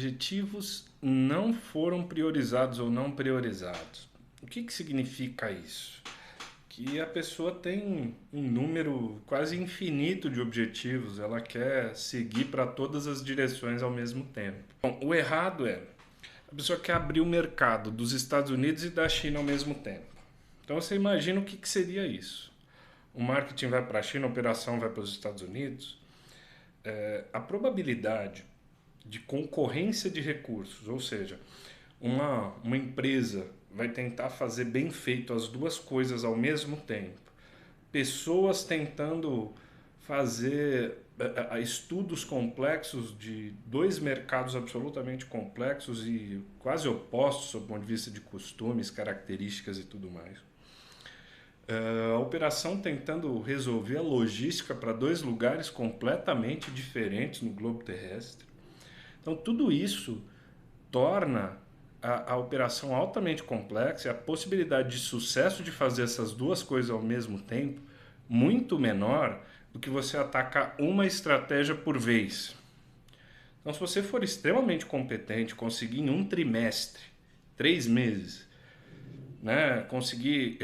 objetivos não foram priorizados ou não priorizados. O que significa isso? Que a pessoa tem um número quase infinito de objetivos, ela quer seguir para todas as direções ao mesmo tempo. Bom, o errado é, a pessoa quer abrir o mercado dos Estados Unidos e da China ao mesmo tempo. Então você imagina o que seria isso. O marketing vai para a China, a operação vai para os Estados Unidos. A probabilidade de concorrência de recursos, ou seja, uma empresa vai tentar fazer bem feito as duas coisas ao mesmo tempo. Pessoas tentando fazer estudos complexos de dois mercados absolutamente complexos e quase opostos sob o ponto de vista de costumes, características e tudo mais. A operação tentando resolver a logística para dois lugares completamente diferentes no globo terrestre. Então, tudo isso torna a operação altamente complexa e a possibilidade de sucesso de fazer essas duas coisas ao mesmo tempo muito menor do que você atacar uma estratégia por vez. Então, se você for extremamente competente, conseguir em um trimestre, 3 meses, né, conseguir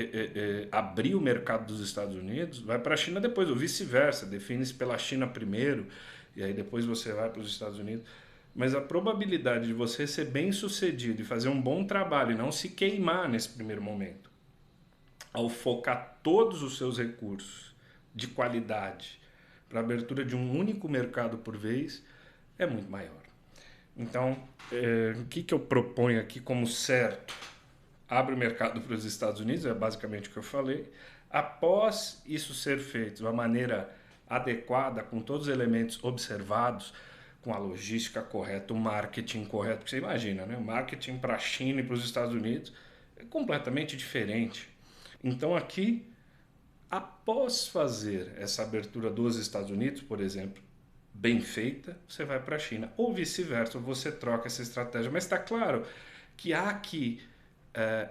abrir o mercado dos Estados Unidos, vai para a China depois, ou vice-versa, define-se pela China primeiro, e aí depois você vai para os Estados Unidos. Mas a probabilidade de você ser bem sucedido e fazer um bom trabalho e não se queimar nesse primeiro momento, ao focar todos os seus recursos de qualidade para a abertura de um único mercado por vez, é muito maior. Então, o que eu proponho aqui como certo? Abre o mercado para os Estados Unidos, é basicamente o que eu falei. Após isso ser feito de uma maneira adequada, com todos os elementos observados, com a logística correta, o marketing correto, porque você imagina, né? O marketing para a China e para os Estados Unidos é completamente diferente. Então aqui, após fazer essa abertura dos Estados Unidos, por exemplo, bem feita, você vai para a China. Ou vice-versa, você troca essa estratégia. Mas está claro que há que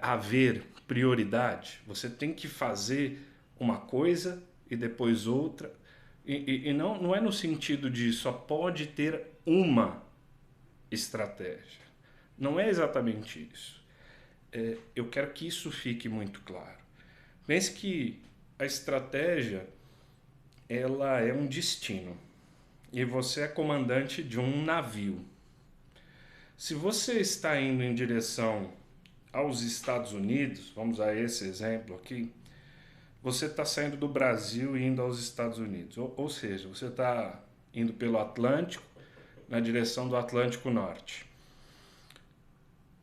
haver prioridade. Você tem que fazer uma coisa e depois outra. E não é no sentido de só pode ter uma estratégia. Não é exatamente isso. Eu quero que isso fique muito claro. Pense que a estratégia ela é um destino e você é comandante de um navio. Se você está indo em direção aos Estados Unidos, vamos a esse exemplo aqui, você está saindo do Brasil e indo aos Estados Unidos. Ou seja, você está indo pelo Atlântico na direção do Atlântico Norte.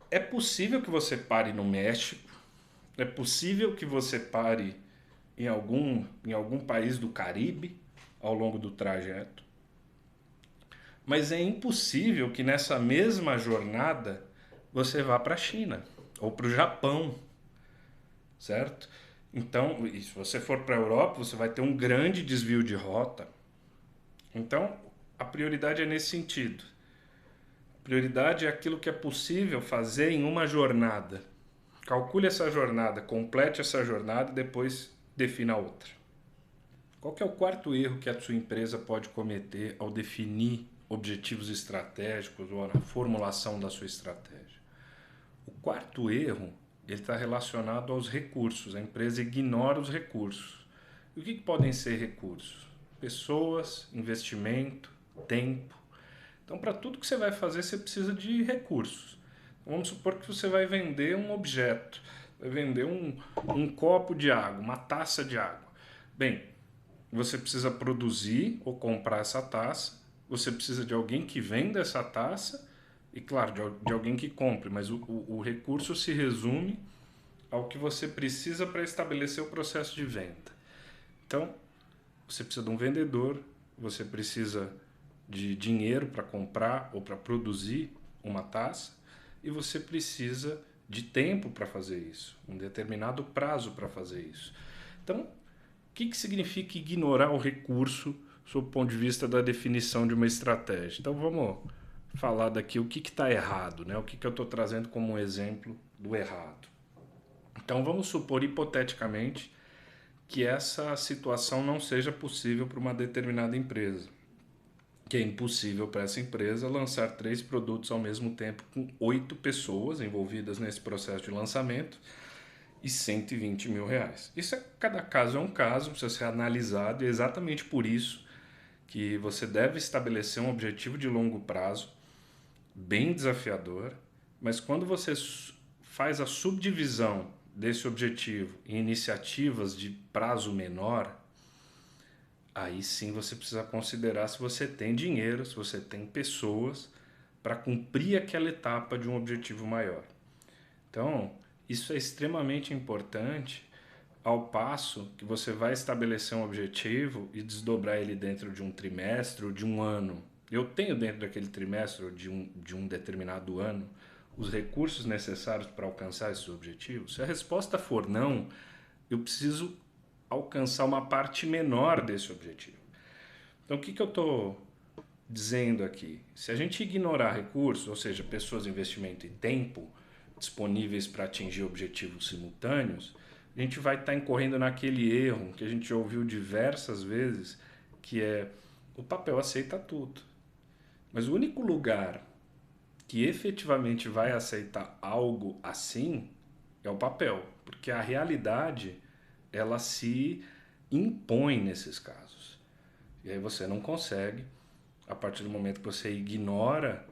É possível que você pare no México, é possível que você pare em algum país do Caribe ao longo do trajeto, mas é impossível que nessa mesma jornada você vá para a China ou para o Japão, certo? Então, se você for para a Europa, você vai ter um grande desvio de rota. Então, a prioridade é nesse sentido. A prioridade é aquilo que é possível fazer em uma jornada. Calcule essa jornada, complete essa jornada e depois defina a outra. Qual que é o quarto erro que a sua empresa pode cometer ao definir objetivos estratégicos ou na formulação da sua estratégia? O quarto erro ele está relacionado aos recursos. A empresa ignora os recursos. E o que podem ser recursos? Pessoas, investimento, tempo. Então, para tudo que você vai fazer, você precisa de recursos. Então, vamos supor que você vai vender um objeto, vai vender um copo de água, uma taça de água. Bem, você precisa produzir ou comprar essa taça, você precisa de alguém que venda essa taça e, claro, de alguém que compre, mas o recurso se resume ao que você precisa para estabelecer o processo de venda. Então, você precisa de um vendedor, você precisa de dinheiro para comprar ou para produzir uma taça e você precisa de tempo para fazer isso, um determinado prazo para fazer isso. Então, o que significa ignorar o recurso sob o ponto de vista da definição de uma estratégia? Então, vamos falar daqui o que está errado, né? O que eu estou trazendo como um exemplo do errado. Então, vamos supor hipoteticamente que essa situação não seja possível para uma determinada empresa. que é impossível para essa empresa lançar 3 produtos ao mesmo tempo com 8 pessoas envolvidas nesse processo de lançamento e R$ 120 mil. Cada caso é um caso, precisa ser analisado e é exatamente por isso que você deve estabelecer um objetivo de longo prazo, bem desafiador, mas quando você faz a subdivisão desse objetivo em iniciativas de prazo menor, aí sim você precisa considerar se você tem dinheiro, se você tem pessoas para cumprir aquela etapa de um objetivo maior. Então, isso é extremamente importante ao passo que você vai estabelecer um objetivo e desdobrar ele dentro de um trimestre ou de um ano. Eu tenho dentro daquele trimestre ou de um determinado ano os recursos necessários para alcançar esses objetivos? Se a resposta for não, eu preciso alcançar uma parte menor desse objetivo. Então, o que eu estou dizendo aqui? Se a gente ignorar recursos, ou seja, pessoas, investimento e tempo disponíveis para atingir objetivos simultâneos, a gente vai estar incorrendo naquele erro que a gente já ouviu diversas vezes, que é o papel aceita tudo. Mas o único lugar que efetivamente vai aceitar algo assim é o papel, porque a realidade ela se impõe nesses casos. E aí você não consegue, a partir do momento que você ignora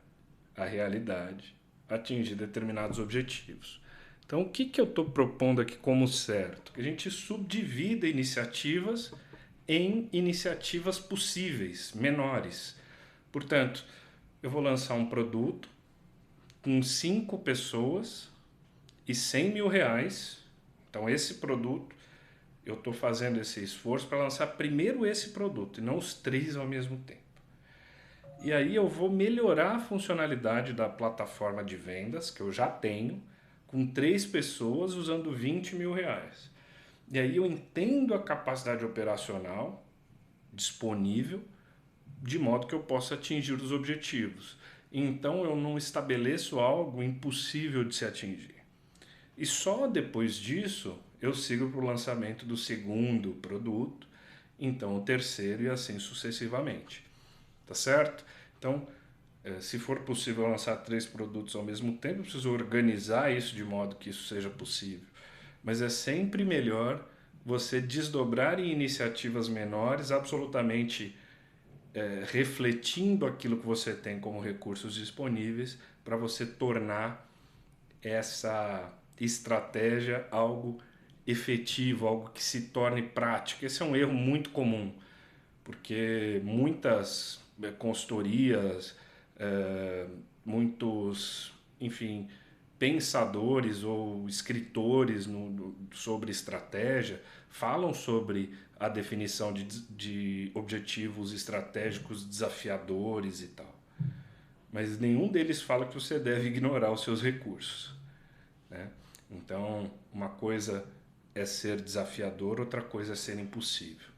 a realidade, atingir determinados objetivos. Então, o que eu estou propondo aqui como certo? Que a gente subdivida iniciativas em iniciativas possíveis, menores. Portanto, eu vou lançar um produto com 5 pessoas e R$ 100 mil. Então, esse produto, eu estou fazendo esse esforço para lançar primeiro esse produto e não os 3 ao mesmo tempo. E aí eu vou melhorar a funcionalidade da plataforma de vendas que eu já tenho, com 3 pessoas usando R$ 20 mil. E aí eu entendo a capacidade operacional disponível de modo que eu possa atingir os objetivos. Então eu não estabeleço algo impossível de se atingir. E só depois disso eu sigo para o lançamento do segundo produto, então o terceiro e assim sucessivamente. Tá certo? Então, se for possível lançar 3 produtos ao mesmo tempo, eu preciso organizar isso de modo que isso seja possível. Mas é sempre melhor você desdobrar em iniciativas menores, absolutamente refletindo aquilo que você tem como recursos disponíveis, para você tornar essa estratégia algo efetivo, algo que se torne prático. Esse é um erro muito comum, porque muitas consultorias, muitos, enfim, pensadores ou escritores sobre estratégia falam sobre a definição de objetivos estratégicos desafiadores e tal. Mas nenhum deles fala que você deve ignorar os seus recursos, né? Então, uma coisa é ser desafiador, outra coisa é ser impossível.